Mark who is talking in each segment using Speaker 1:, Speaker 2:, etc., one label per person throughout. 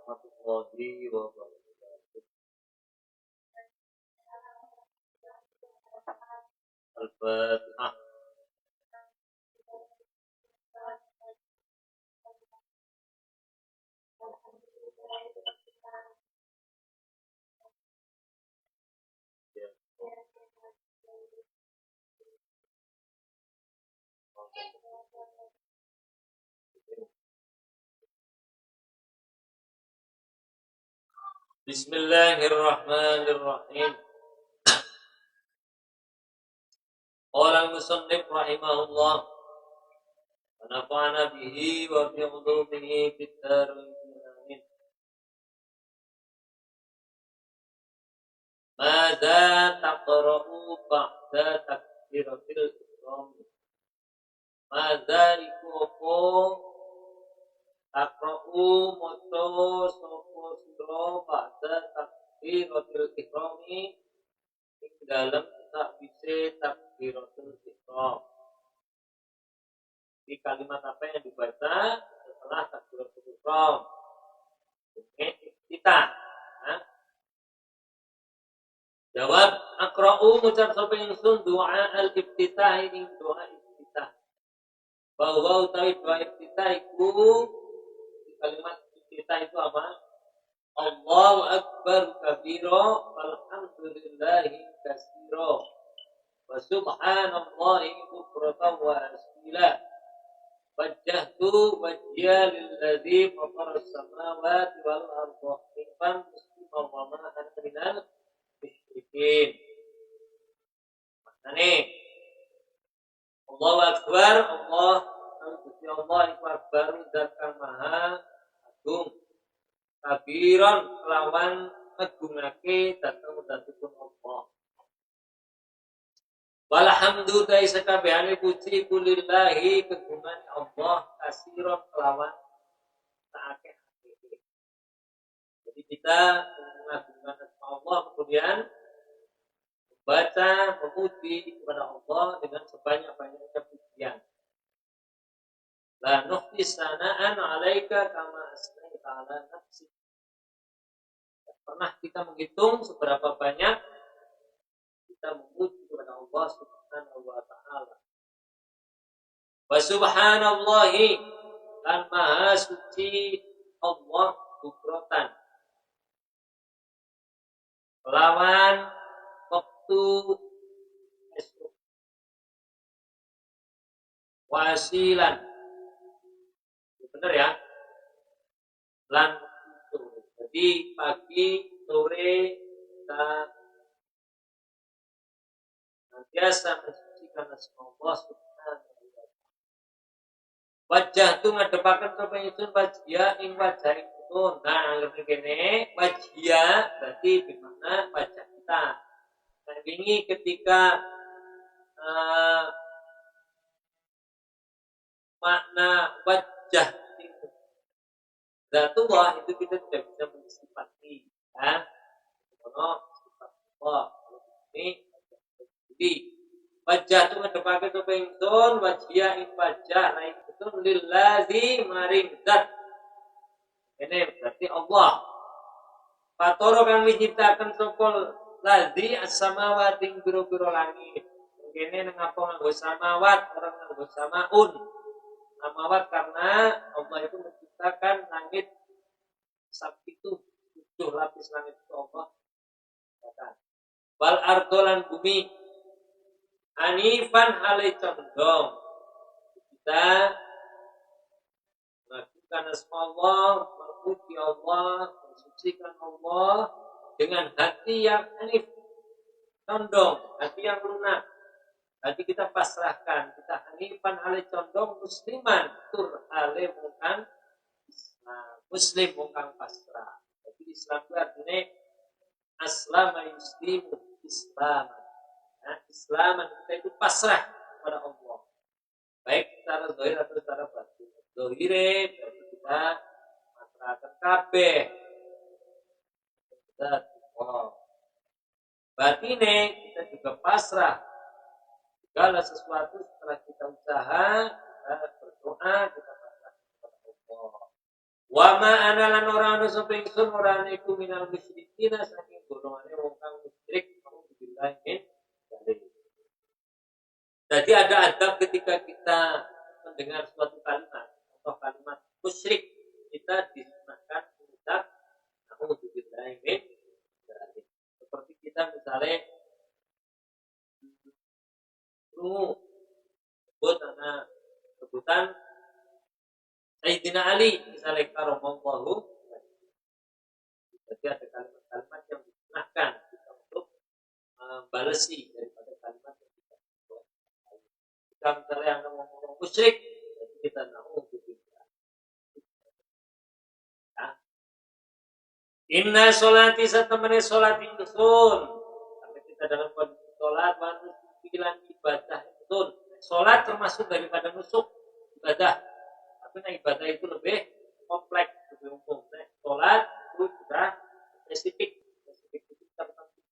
Speaker 1: warahmatullahi wabarakatuh. Al-Fatihah. Bismillahirrahmanirrahim. Qala al-musannif rahimahullah wa nafa'ana bihi wa bi ulumihi fid dharain amin. Madza taqra'u ba'da takbiratil ihram? Madza iku apa taqra'u maca sapa sira ba'da takbiratil ihrami ing dalem sakwise takbiratul ihram. Di kalimat apa yang dibaca setelah takbiratul ihram? Dengan iftitah. Jawab, aqra'u ngucap sapa ingsun doa al-iftitah ing doa iftitah. Bahwa utawi doa iftitah iku di kalimat iftitah itu apa? Allahu akbar kabira walhamdulillahi katsira wa subhanallahi bukratan wa asila. Wajjahtu wajhiya lilladzi fatara as-samawati wal arda hanifan musliman wa ma ana minal musyrikin. Maknane Allahu akbar, Allah Gusti Allah iku akbaru zat kang maha agung. Kabiron kelawan ngegungake dateng Allah. Walhamdu ta sakabehane puji kulillahi kegungan Allah kasiron kelawan saakeh. Jadi kita mengagungkan Allah kemudian membaca memuji kepada Allah dengan sebanyak-banyaknya pujian. La nuhsi sana'an 'alaika kama asnaita 'ala nafsi. Pernah kita menghitung seberapa banyak kita memuji kepada Allah Subhanahu wa taala. Wa subhanallahi dan maha suci Allah bukrotan. Lawan waktu esok. Wasilan. Benar ya? Lan itu. Jadi pagi, sore kita biasa mensucikan Allah Subhanahu wa taala. Wajah tu ngadepaken sapa ingsun wajah ing wajah ingsun. Nah, lebih kene wajah berarti bermakna wajah kita. Nah, ini ketika makna wajah zatullah itu kita tidak bisa mensifati ya. Karena sifat Allah ini jadi wajah itu ngedepaken sapa ingsun wajah ing wajah nah itu lillazi maring zat. Ini berarti Allah. Patoro kang diciptakan sapa lazi as-samawati ing biro-biro langit. Kene nang apa nganggo samawat orang nganggo samaun. Samawat karena Allah itu menciptakan langit itu 7 lapis langit itu Allah. Wal ardolan bumi anifan hale condong. Kita melakukan asma Allah, memuji Allah, mensucikan Allah dengan hati yang anif, condong, hati yang lunak. Hati kita pasrahkan, kita hanifan hale condong musliman tur hale mungkang Islam, muslim mungkang pasrah. Jadi Islam itu artinya aslama yuslimu Islam. Nah, Islaman kita itu pasrah kepada Allah. Baik secara zahir atau secara batin. Zahire berarti kita pasrahkan kabeh. Kita Allah. Batine kita juga pasrah. Segala sesuatu setelah kita usaha, kita berdoa, kita pasrah kepada Allah. Wa ma ana lan ora ana sapa ingsun ora iku minal musyrikin saking golongane wong kang musyrik kaum billahi min. Jadi ada adab ketika kita mendengar suatu kalimat atau kalimat musyrik, kita disunahkan mengucap na'udzubillahi min dzalik. Seperti kita misalnya sebutan Sayyidina Ali misalnya karamallahu. Jadi ada kalimat-kalimat yang disunahkan kita untuk membalesi daripada kalimat yang kita buat. Jika misalnya yang ngomong musyrik, jadi kita na'udzubillah. Ya. Inna sholati satamane sholat ingsun. Karena kita dalam kondisi sholat, wanus pikiran ibadah itu. Sholat termasuk daripada nusuk ibadah. Tapi nah, ibadah itu lebih kompleks, lebih umum. Nah, sholat itu sudah spesifik itu kita tertentu.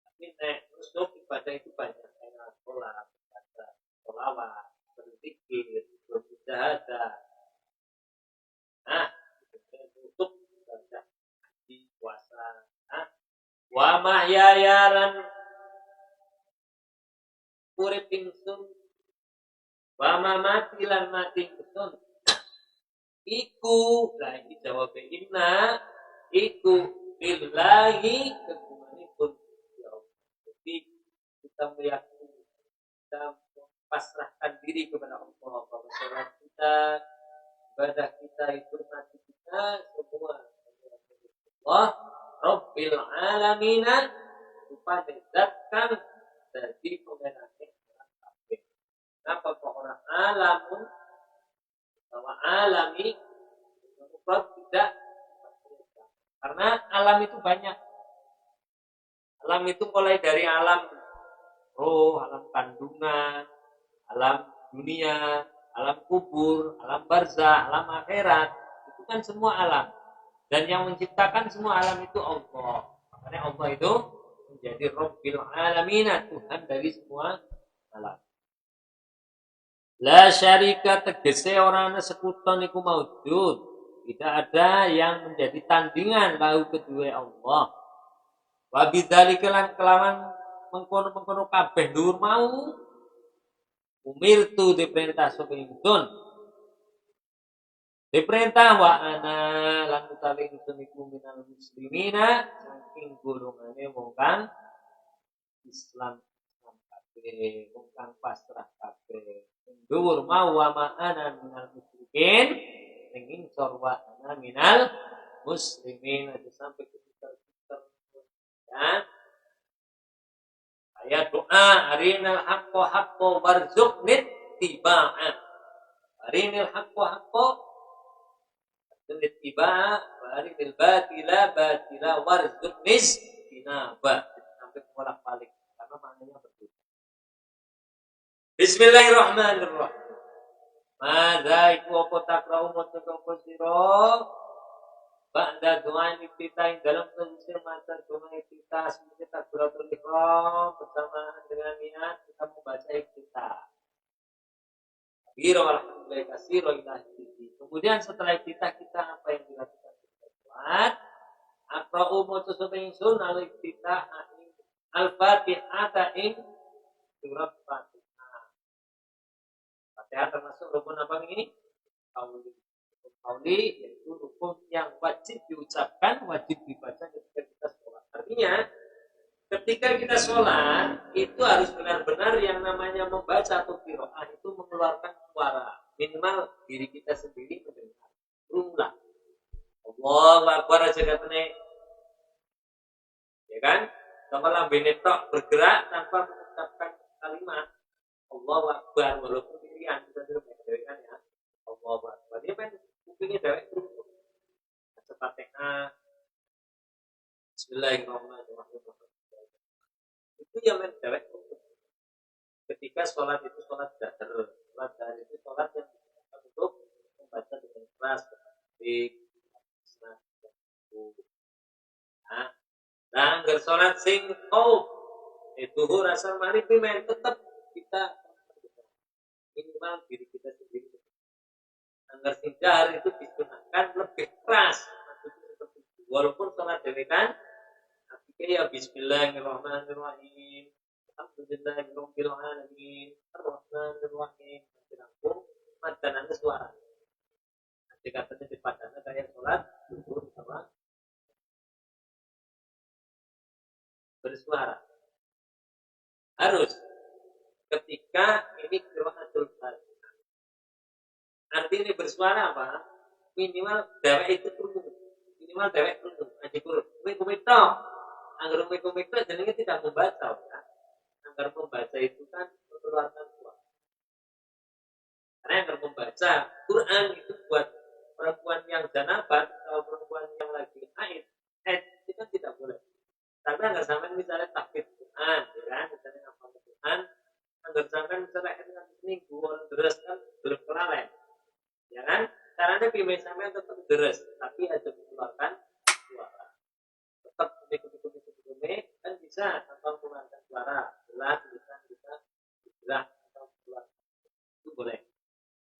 Speaker 1: Tapi nah, nusuk ibadah itu banyak. Kayak sholat, ibadah, sholawat, berzikir, bermujahadah. Nah, nusuk ibadah, haji, puasa. Nah, wa mahyaya lan urip ingsun wa mamati lan mati ingsun iku lah iki jawab inna iku billahi kegumanipun ya Allah. Jadi kita meyakini kita pasrahkan diri kepada Allah bahwa sholat kita ibadah kita itu mati kita semua Allah Rabbil alamina rupanya zatkan jadi pemenangnya. Kenapa kok orang alamun alami mufrad tidak, karena alam itu banyak. Alam itu mulai dari alam roh, alam kandungan, alam dunia, alam kubur, alam barzah, alam akhirat. Itu kan semua alam. Dan yang menciptakan semua alam itu Allah. Makanya Allah itu menjadi Rabbil Alamin, Tuhan dari semua alam. La syarika tegese ora ana sekuton iku maujud. Tidak ada yang menjadi tandingan lahu kedua Allah. Wa bidzalika lan kelawan mengkono-mengkono kabeh dhuwur mau umirtu diperintah sapa ingsun. Diperintah wa ana lan utawi ingsun iku minal muslimina saking golongane wong kang Islam kabeh, wong kang pasrah kabeh. Dhuwur mau wa ana minal musyrikin ning ingsun wa ana minal muslimin sampai ke ya. Ayat doa arinal haqqo haqqo warzuqnit tibaa. Arinal haqqo haqqo warzuqnit tibaa wa arinal batila batila warzuqnis tinaba. Sampai bolak-balik karena maknanya berbeda. Bismillahirrahmanirrahim. Madza iku apa takrau maca apa sira? Ba'da doa kita yang dalam kondisi masa doa kita sebagai takbiratul ihram bersamaan dengan niat kita membaca kita. Biro alhamdulillah kasiro ilahi. Kemudian setelah kita apa yang dilakukan kita buat? Aqra'u maca sapa ingsun lalu kita al-Fatihah ing surat Fatihah. Fatihah termasuk rukun apa ini? Qauli yaitu rukun yang wajib diucapkan, wajib dibaca ketika kita sholat. Artinya, ketika kita sholat itu harus benar-benar yang namanya membaca atau qiraah itu mengeluarkan suara, minimal diri kita sendiri mendengar. Rumlah. Allahu Akbar aja katanya, ya kan? Sama lambene tok bergerak tanpa mengucapkan kalimat Allahu Akbar walaupun pilihan kita sudah kan ya. Allahu Akbar. Dia kan kupingnya dewek terus. Fatihah. Bismillahirrahmanirrahim. Itu yang dewek ketika sholat itu sholat datar. Sholat datar itu sholat yang digunakan untuk membaca dengan keras, baik, nah, anggar sholat sing itu rasa mari pimen tetap kita minimal diri kita sendiri. Anggar sinjar itu disunahkan lebih keras, walaupun sholat dewekan, tapi ya Bismillahirrahmanirrahim, Alhamdulillahirabbil alamin, Ar-Rahmanirrahim, dirangkum, madanannya suara. Nanti katanya di padana kayak sholat, dulu sama bersuara. Harus ketika ini qiraatul Fatihah. Artinya bersuara apa? Minimal dewek itu turun. Minimal dewek turun. Aja kurun. Kuwi tok. Anggar kuwi tok jenenge tidak membaca ya. Anggar membaca itu kan mengeluarkan suara. Karena anggar membaca Quran itu buat perempuan yang janabat atau perempuan yang lagi haid itu kan tidak boleh. Tapi anggar sampean misalnya tahfidz Quran, ya kan? Misalnya hafal Quran, anggar sampean misalnya ini gua deres kan berkelalen. Ya kan? Caranya pimpin sampean tetap deres, tapi aja mengeluarkan suara. Tetap kumpul kan bisa tanpa mengeluarkan suara. Jelas bisa jelas atau mengeluarkan. Itu boleh.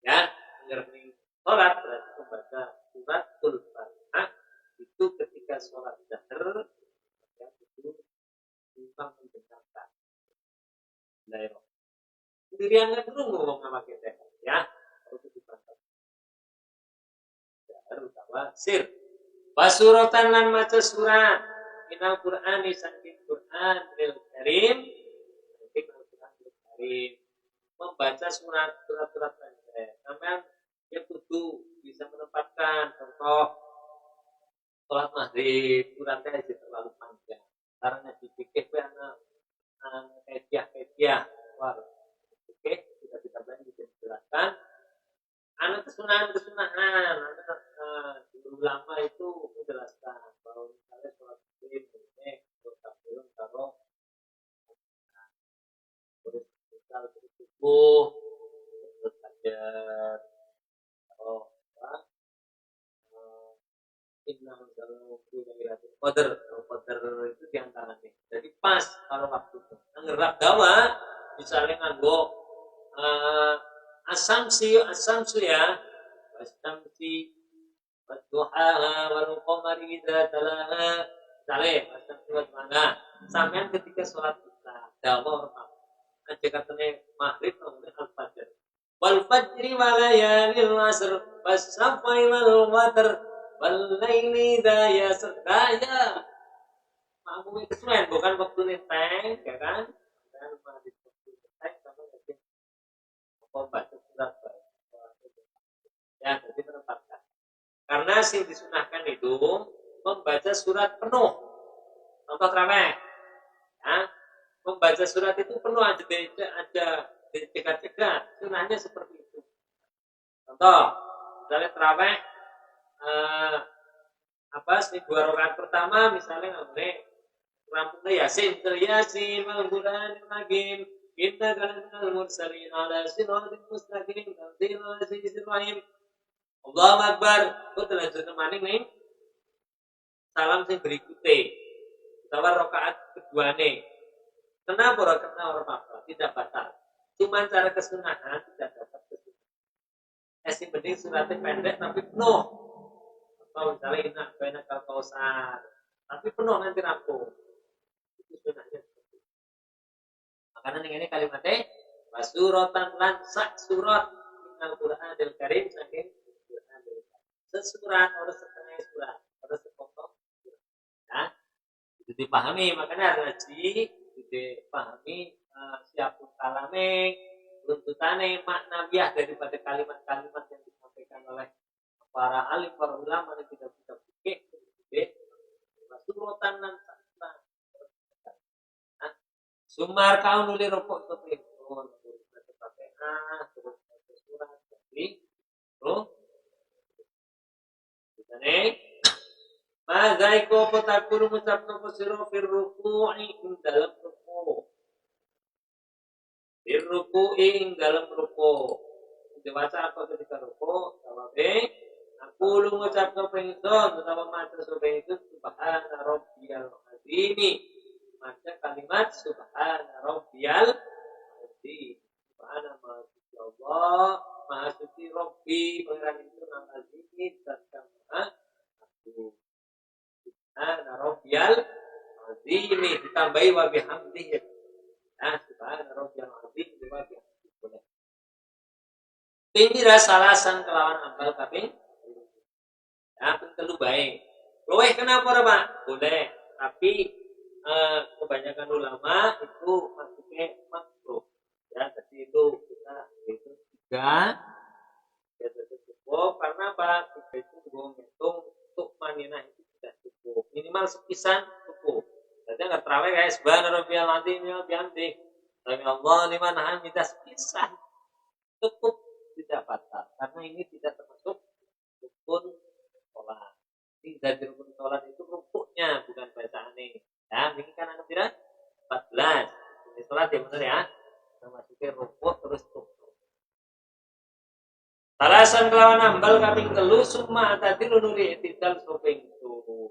Speaker 1: Ya, ngerti sholat berarti membaca suratul Fatihah itu ketika sholat jahar yang itu timbang mendengarkan. Nah, sendirian kan dulu ngomong sama kita ya. Harus dibaca. Terutama sir. Basuratan lan maca surat minal Qur'ani saking Qur'an bil Karim. Saking Al-Qur'an bil Karim. Membaca surat-surat pendek. Sampean ya kudu bisa menempatkan contoh sholat maghrib suratnya terlalu panjang. Karena dipikir anak hadiah. Wah, oke, kita bisa dijelaskan. Anak kesunahan Qadar itu diantaranya. Jadi pas kalau waktu itu. Ngerap dawa misalnya nganggo asumsi ya, asumsi wadduha wal qamari idza talaha. Misalnya asumsi wadduha. Sampean ketika sholat kita dawa aja katanya maghrib kemudian al-fajr. Wal fajri wa layalil asr was-safai wal watr wal laili idza yasr. Ya mampu kesuwen bukan waktu nenteng ya kan? Dan waktu nenteng sama lagi apa baca surat ya jadi menempatkan. Karena sing disunahkan itu membaca surat penuh. Contoh terawih. Ya, membaca surat itu penuh ada cegat-cegat. Sunahnya seperti itu. Contoh, misalnya terawih dua rakaat pertama misalnya ngambil rampungnya Yasin, wal Qur'anil Hakim, inna kalamul mursalin ala siratal mustaqim, tanzilul azizir rahim. Allahu Akbar. Kau lanjutkan maning nih. Salam sing berikutnya. Utawa rakaat kedua nih. Kenapa apa? Tidak batal. Cuma cara kesunahan tidak dapat kesunahan. Yang penting suratnya pendek tapi penuh. Atau misalnya inak banyak kausar, tapi penuh nanti rampung. Itu sunahnya seperti itu. Makanya ini kalimatnya wasuratan lan sak surat minal Qur'anil Karim saking Qur'anil Karim. Sesurat atau setengah surat atau sepotong surat. Ya, itu dipahami. Makanya ngaji dipahami siapun kalame, runtutane maknawiah daripada kalimat-kalimat yang disampaikan oleh para alim, para ulama yang kita fikih. Wasuratan lan sak surat. Sumar kau nulis rokok itu terus surat jadi terus nih mazaiko potakuru mengucapkan posiro firruku'i ing dalam ruku dalam ruku dibaca apa ketika ruku jawab aku lu mengucapkan pengison betapa maca supaya itu subhana rabbiyal azimi. Maca kalimat subhana rabbiyal azim. Subhana maha Allah, maha suci Rabbi, pengiran itu nama azimi dan maha aku. Subhana rabbiyal azim ditambahi wa bihamdihi. Nah, subhana rabbiyal azim wa bihamdihi. Boleh. Pinggir salasan kelawan ambal kaping. Ya, telu baik. Luweh kenapa Pak? Boleh, tapi kebanyakan ulama itu maksudnya makruh ya, jadi itu kita itu 3 ya cukup. Karena apa? Kita itu menghitung untuk maninah itu tidak cukup, minimal sepisan cukup. Jadi nggak terawih guys, subhana rabbiyal azim wa bihamdihi sami Allah liman hamidah, sepisan cukup, tidak batal karena ini tidak termasuk rukun sholat. Tidak rukun sholat itu rukuknya bukan bacaannya. Ya, ini kan anak tidak 14. Ini sholat ya benar ya. Kita masukin rukuk terus rukuk. Alasan kelawan ambal kaping 3 summa atadilu nuli itidal sopeng itu.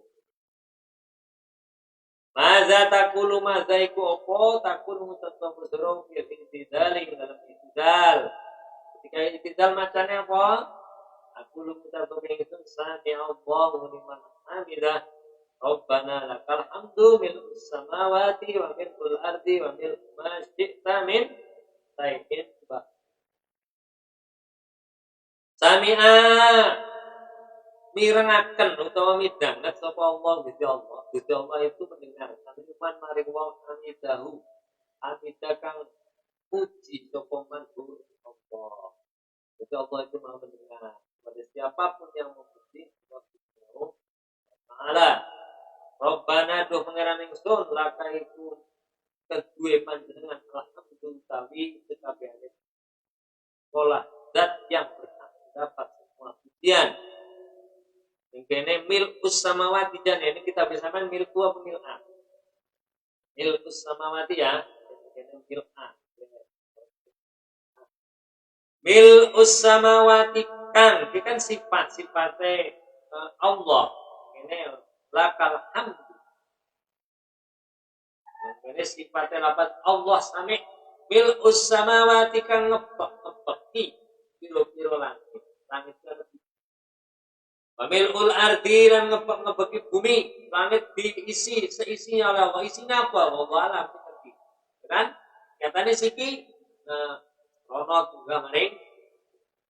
Speaker 1: Maza takulu maza iku opo takulu mutatabu surau fil itidali dalam itidal. Ketika itidal macamnya apa? Aku lu mutatabu itu sami Allahu liman hamidah. Rabbana lakal hamdu mil'us samawati wa mil'ul ardi wa mil'u ma syi'ta min syai'in ba'd. Sami'a mirengaken utawa midhanget sapa Allah Gusti Allah. Gusti Allah itu mendengar. Sami'man maring wong hamidahu. Hamidah kang puji sapa man Allah. Gusti Allah itu Maha mendengar. Pada siapapun yang memuji Allah Subhanahu wa taala. Rabbana doh pangeran ingsun laka iku kedue panjenengan alhamdulillah utawi sekabehane pola zat yang dapat semua pujian. Ingkene milkus samawati jan ini kita bisa main milku apa mil'a? Milkus samawati ya, ingkene mil'a. Milkus samawati kan sifat-sifatnya Allah. ini lakal hamdu. Ini sifatnya lapat Allah sami mil'us samawati kang ngepek-ngepeki piro-piro langit. Langit itu lebih. Wa mil'ul ardi lan ngepek-ngepeki bumi. Langit diisi seisinya oleh Allah. Isinya apa? Allah alam ngerti. Kan? Katanya siki rono tunggah maring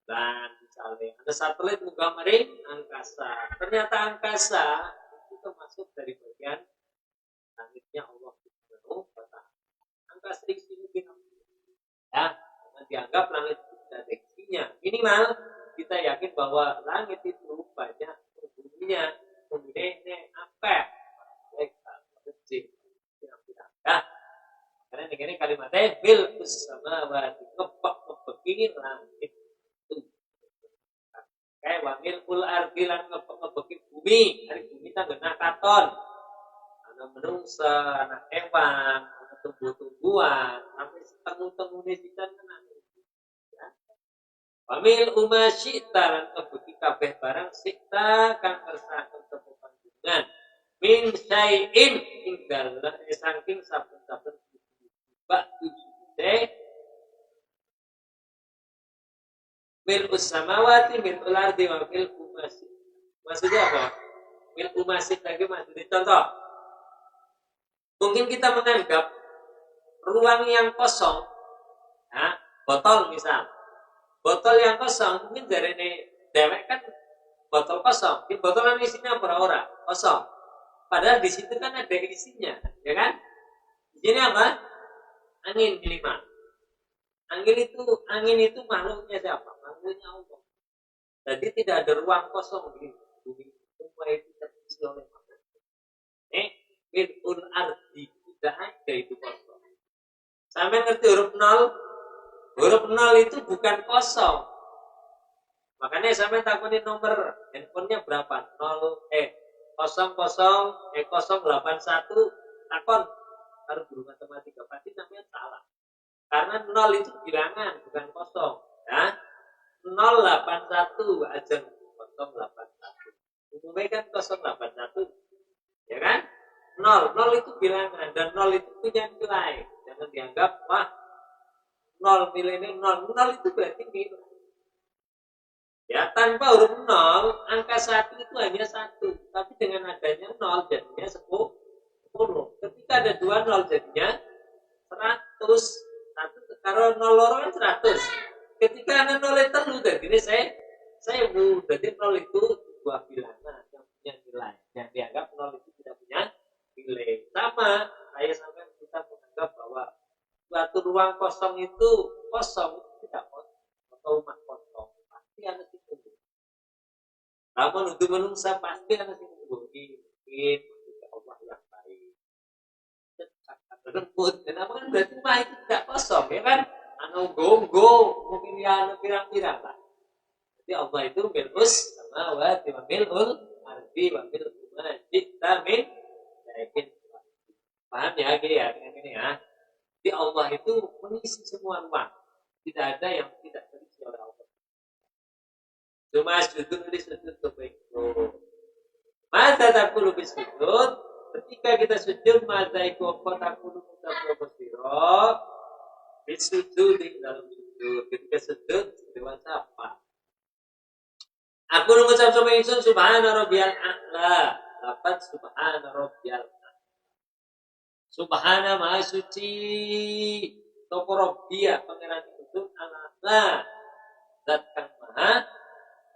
Speaker 1: dan misalnya ada satelit munggah maring angkasa. Ternyata angkasa itu termasuk dari bagian langitnya Allah Subhanahu wa Ta'ala. Angkasa isi mungkin ya, dianggap langit tidak ada isinya. Minimal kita yakin bahwa langit itu banyak penghuninya. Kemudian apa? Kecil. Ya. Karena ini kalimatnya bil sama berarti ngepek-ngepeki langit. Kayak wamil ul ardi lan ngepek-ngepeki bumi. Hari bumi tak benar katon. Anak menungsa, anak hewan, anak tumbuh-tumbuhan, sampai setengah-tengah di sana. Wamil umasyita lan ngepeki kabeh barang sita kang kersakaken tepungan min syai'in ing dalem saking saben-saben bak tujuh mil samawati mil ardi wa mil umasyit. Maksudnya apa? Mil umasyit lagi maksudnya contoh. Mungkin kita menganggap ruang yang kosong, ya, botol misal. Botol yang kosong mungkin dari ini dewek kan botol kosong. Di botolan isinya ora kosong. Padahal di situ kan ada isinya, ya kan? Di sini apa? Angin minimal. Angin itu makhluknya siapa? Makhluknya Allah. Jadi tidak ada ruang kosong di bumi. Semua itu terisi oleh makhluk. Mil'ul ardi tidak ada itu kosong. Sampai ngerti huruf nol? Huruf nol itu bukan kosong. Makanya sampai takutin nomor handphonenya berapa? 00 081 takon harus guru matematika pasti namanya salah. Karena 0 itu bilangan bukan kosong, ya. 081 aja 081. Umumnya kan 081, ya kan? 0 itu bilangan dan 0 itu punya nilai. Jangan dianggap wah 0 nilainya 0 itu berarti nilai. Ya, tanpa huruf 0, angka 1 itu hanya 1. Tapi dengan adanya 0 jadinya 10. Ketika ada 2 0 jadinya 100. Kalau 0 kan 100. Ketika ada 0 itu jadi saya jadi 0 itu sebuah bilangan yang punya nilai. Yang dianggap 0 itu tidak punya nilai. Sama, saya sampai kita menganggap bahwa suatu ruang kosong itu tidak kosong atau rumah kosong. Pasti ada sih tunggu. Namun untuk menungsa pasti ada sih tunggu. Mungkin Allah yang baik. Lembut. Kenapa kan berarti rumah itu tidak kosong, ya kan? Anu gonggo, mungkin ya anu pirang-pirang lah. Jadi Allah itu mil'us samawati wa mil'ul ardi wa mil'ul majita min yakin. Paham ya dengan ini ya? Jadi Allah itu mengisi semua ruang. Tidak ada yang tidak terisi oleh Allah. Cuma sujud di sujud kebaikan. Masa takulu bisujud, ketika kita sujud masa iku takulu mustabiro bisujud di dalam sujud. Ketika sujud dewasa apa? Aku mengucap sama insun subhana rabbiyal a'la. Dapat subhana rabbiyal a'la. Subhana maha suci. Toko rabbiyah pangeran itu a'la. Zat kang maha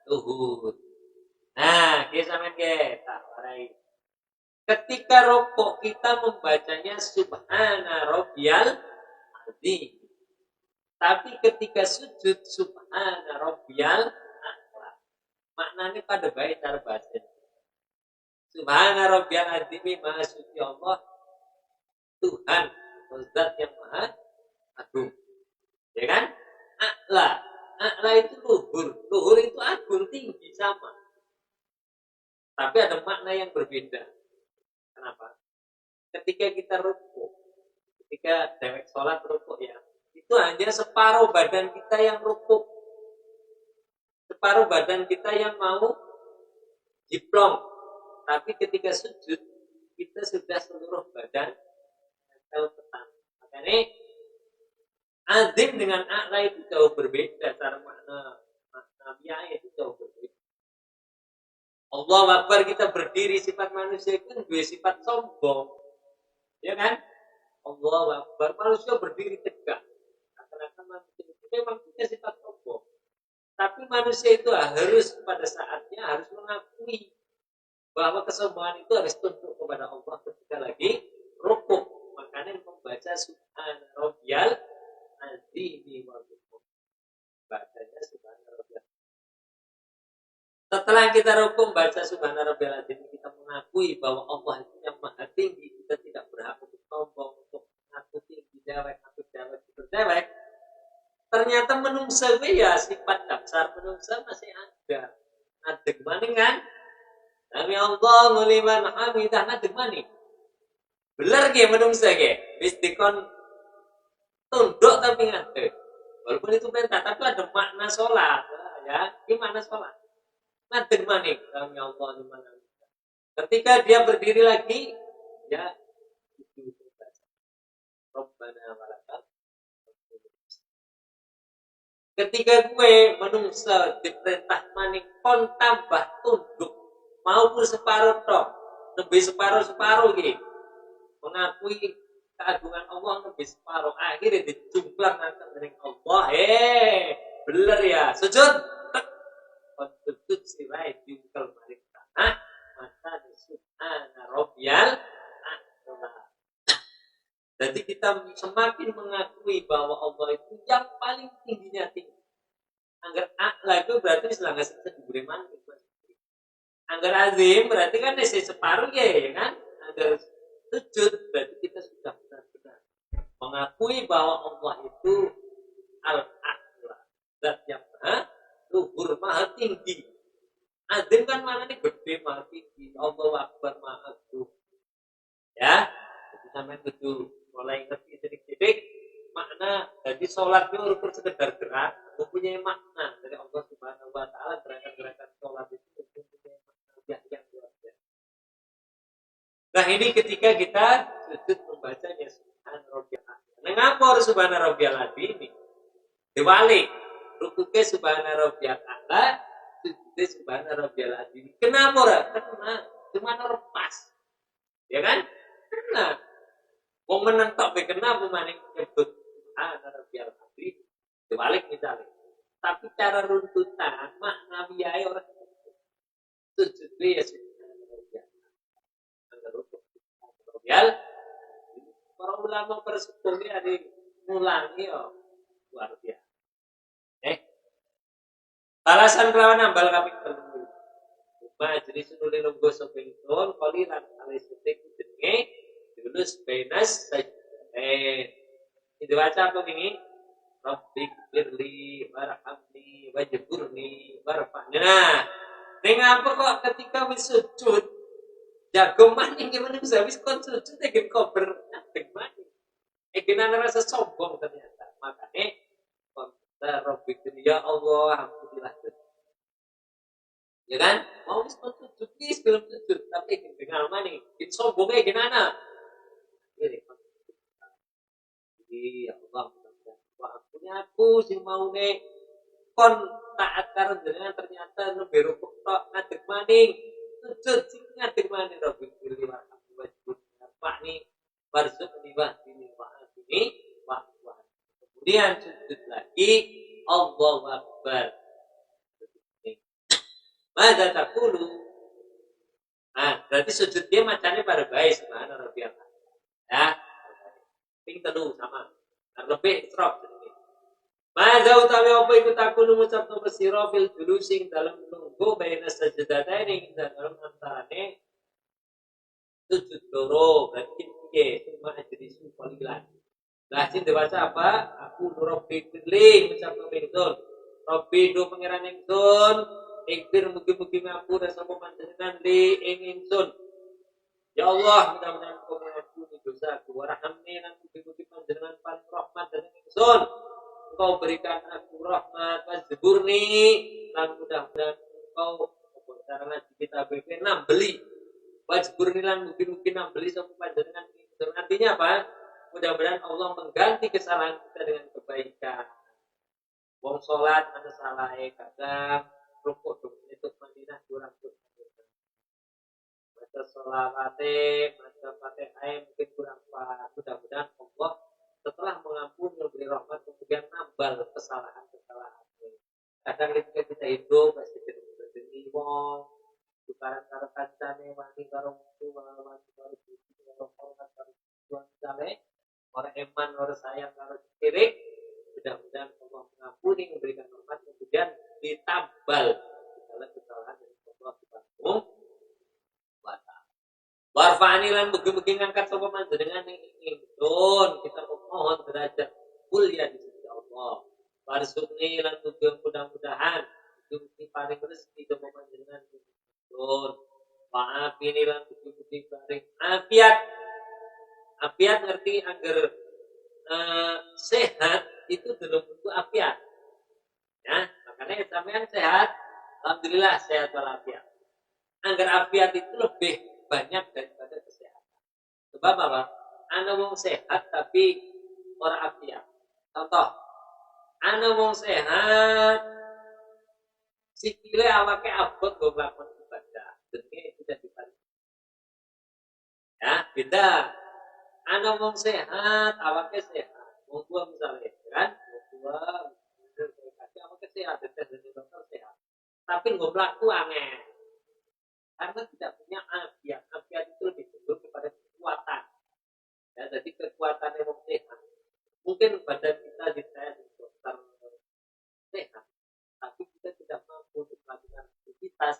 Speaker 1: luhur. Nah, kita main kita warai. Ketika rokok kita membacanya subhana rabbiyal azim. Tapi ketika sujud subhana rabbiyal a'la. Maknanya pada baik cara bahasa. Subhana rabbiyal azim, maha suci Allah Tuhan, zat yang maha agung. Ya kan? A'la itu luhur. Luhur itu agung, tinggi sama. Tapi ada makna yang berbeda. Kenapa? Ketika kita rukuk, ketika dewek sholat rukuk ya, itu hanya separuh badan kita yang rukuk. Separuh badan kita yang mau jiplong. Tapi ketika sujud kita sudah seluruh badan nempel ke tanah. Makanya azim dengan a'la itu jauh berbeda, cara makna itu jauh berbeda. Allahu Akbar, kita berdiri, sifat manusia itu dua sifat sombong, ya kan? Allahu Akbar, manusia berdiri tegak. Akan-akan manusia itu memang punya sifat sombong. Tapi manusia itu harus pada saatnya harus mengakui bahwa kesombongan itu harus tunduk kepada Allah ketika lagi rukuk. Makanya membaca Subhana Rabbiyal Azim wa bihamdihi. Bacanya Subhana Rabbiyal. Setelah kita rukuk baca Subhana Rabbiyal Azim, kita mengakui bahwa Allah itu yang maha tinggi. Kita tidak berhak untuk sombong, untuk ngaku tinggi, dewek, dewek. Ternyata menungsa ya sifat dasar menungsa masih ada. Adeg maning kan? Sami Allahu liman hamidah, adeg maning. Bener ge menungsa ge. Wis dikon tunduk tapi ngadeg. Walaupun itu perintah, tapi ada makna sholat. Ya, ini makna sholat. Ngadeg maning. Sami Allahu liman hamidah. Ketika dia berdiri lagi, ya itu baca. Rabbana walakal. Ketika gue menungsa diperintah maning kon tambah tunduk maupun separuh tok, lebih separuh gitu, mengakui keagungan Allah lebih separuh, akhirnya dijumlah nanti dengan Allah, bener ya, sujud, sujud sirai jungkel maring tanah, maka Subhana Rabbiyal A'la. Jadi kita semakin mengakui bahwa Allah itu yang paling tingginya tinggi. Anggar a'la itu berarti selangga sedubure maning. Anggar azim berarti kan isi separuh ya kan? Anggar sujud berarti kita sudah benar-benar mengakui bahwa Allah itu al-a'la, zat yang maha luhur, maha tinggi. Azim kan mana nih gede, maha tinggi. Allahu Akbar, maha agung. Ya, jadi sampai tujuh mulai ngerti sedikit-sedikit makna. Jadi sholat itu bukan sekedar gerak, mempunyai makna dari Allah Subhanahu Wa Taala. Gerakan-gerakan sholat itu mempunyai makna yang luar biasa. Nah ini ketika kita sujud membacanya Subhana Rabbiyal Azim. Mengapa harus Subhana Rabbiyal Azim ini? Diwalik, rukuknya Subhana Rabbiyal A'la, sujudnya Subhana Rabbiyal Azim. Kenapa? Karena cuma lepas, ya kan? Karena mau menentok kenapa maning nyebut Rabbiyal Azim dibalik misalnya. Tapi cara runtutan makna biaya orang sujud ya Subhana Rabbiyal. Para ulama persepuluhnya ada ngulangi luar biasa. Alasan kelawan ambal kaping 3. Majlis nuli nunggu sopington koliran alis setik jenenge Yunus benas itu baca apa ini? Rabbi firli warhamni wajburni warfa'ni. Nah, apa kok ketika wis sujud jago maning gimana bisa wis kon sujud gen kober adeg maning. Genana rasa sombong ternyata. Makanya kon Rabbi firli ya Allah ampunilah. Ya kan? Mau wis kon sujud wis belum sujud tapi dengan maning. Itu sombongnya genana? Jadi Allah ampuni aku sing mau nek kon taat karo jenengan ternyata lebih rukuk tok ngadeg maning sujud sing ngadeg maning Rabbil Alamin Pak nih warzuqni wahdini wa'afini wa'fu. Kemudian sujud lagi Allahu Akbar. Mada taqulu? Berarti sujud dia macamnya pada baik Subhana Rabbiyal A'la. Ya, ping telu sama. Lebih strok. Mada utawi apa iku takunu ngucap to besira fil julusing dalam nunggu baina sajdataini dalam antarane sujud loro berarti piye cuma jadi sumpalilan. Lah sing diwaca apa? Aku Rabbi firli ngucap to ingsun. Rabbi do pangeran ingsun, ikbir mugi-mugi ngapura sapa panjenengan li ing ingsun. Ya Allah, mudah-mudahan Engkau mengampuni dosaku. Warhamni lan mugi-mugi panjenengan paling rahmat dan ingsun. Engkau berikan aku rahmat, wajburni lan mudah-mudahan Engkau karena kita BP 6 beli wajburnilan mungkin beli sama panjenengan itu. Artinya apa? Mudah-mudahan Allah mengganti kesalahan kita dengan kebaikan. Wong sholat mana salah kadang rukuk dong itu Madinah kurang baca sholawate baca fatihah mungkin kurang pas. Mudah-mudahan Allah setelah mengampuni memberi rahmat kemudian nambal kesalahan-kesalahan. Kadang ketika kita hidup pasti kita berdiri wong tukaran karo kancane wani karo wani karo cucu karo karo tuan sale orang eman orang sayang karo kirik. Mudah-mudahan Allah mengampuni memberikan rahmat kemudian ditambal segala kesalahan dari Allah Subhanahu wa taala. Warfa'ani lan mugi-mugi ngangkat sapa panjenengan ing ingsun kita mohon derajat mulia di sisi Allah. Warzuqni lan mudah-mudahan mugi paring rezeki sapa panjenengan ingsun. Wa'afini lan mugi paring afiat. Afiat ngerti angger sehat itu dalam bentuk afiat. Ya, makanya sampean sehat, alhamdulillah sehat walafiat. Angger afiat itu lebih banyak daripada kesehatan. Sebab apa? Ana wong sehat tapi ora afiat. Contoh, ana wong sehat sikile awake abot go mlakukan ibadah. Jenenge tidak dibalik. Ya, beda. Ana wong sehat, awake sehat. Wong tua misalnya, kan? Wong tua, awake sehat, tes dari dokter sehat. Tapi nggak melaku angin. Karena tidak punya afiat. Afiat itu lebih cenderung kepada kekuatan. Ya, jadi kekuatan yang sehat. Mungkin badan kita dites dokter sehat, tapi kita tidak mampu untuk melakukan aktivitas.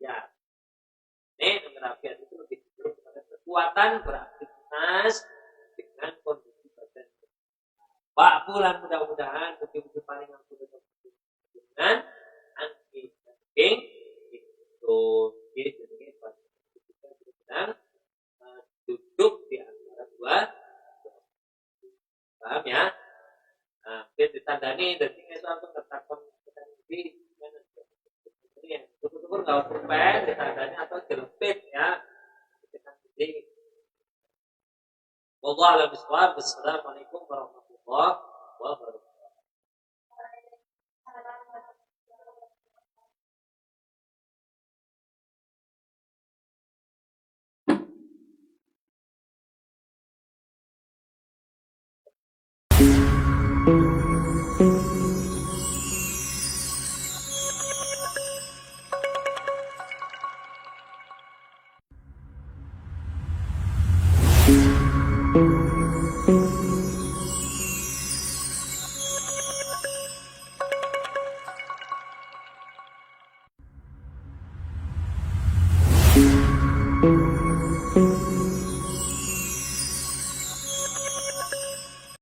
Speaker 1: Ya, ini afiat itu lebih cenderung kepada kekuatan beraktivitas dengan kondisi badan. Pak bulan mudah-mudahan bukti-bukti paling ampun dengan anti king itu jadi kita sedang duduk di antara dua. Paham ya? Nah, dia ditandani dan ini suatu ketakon kita ini yang syukur nggak pulpen ditandani atau jelepit ya kita jadi. Wallahu a'lam bishawab. Wassalamualaikum warahmatullahi wabarakatuh.
Speaker 2: Thank you.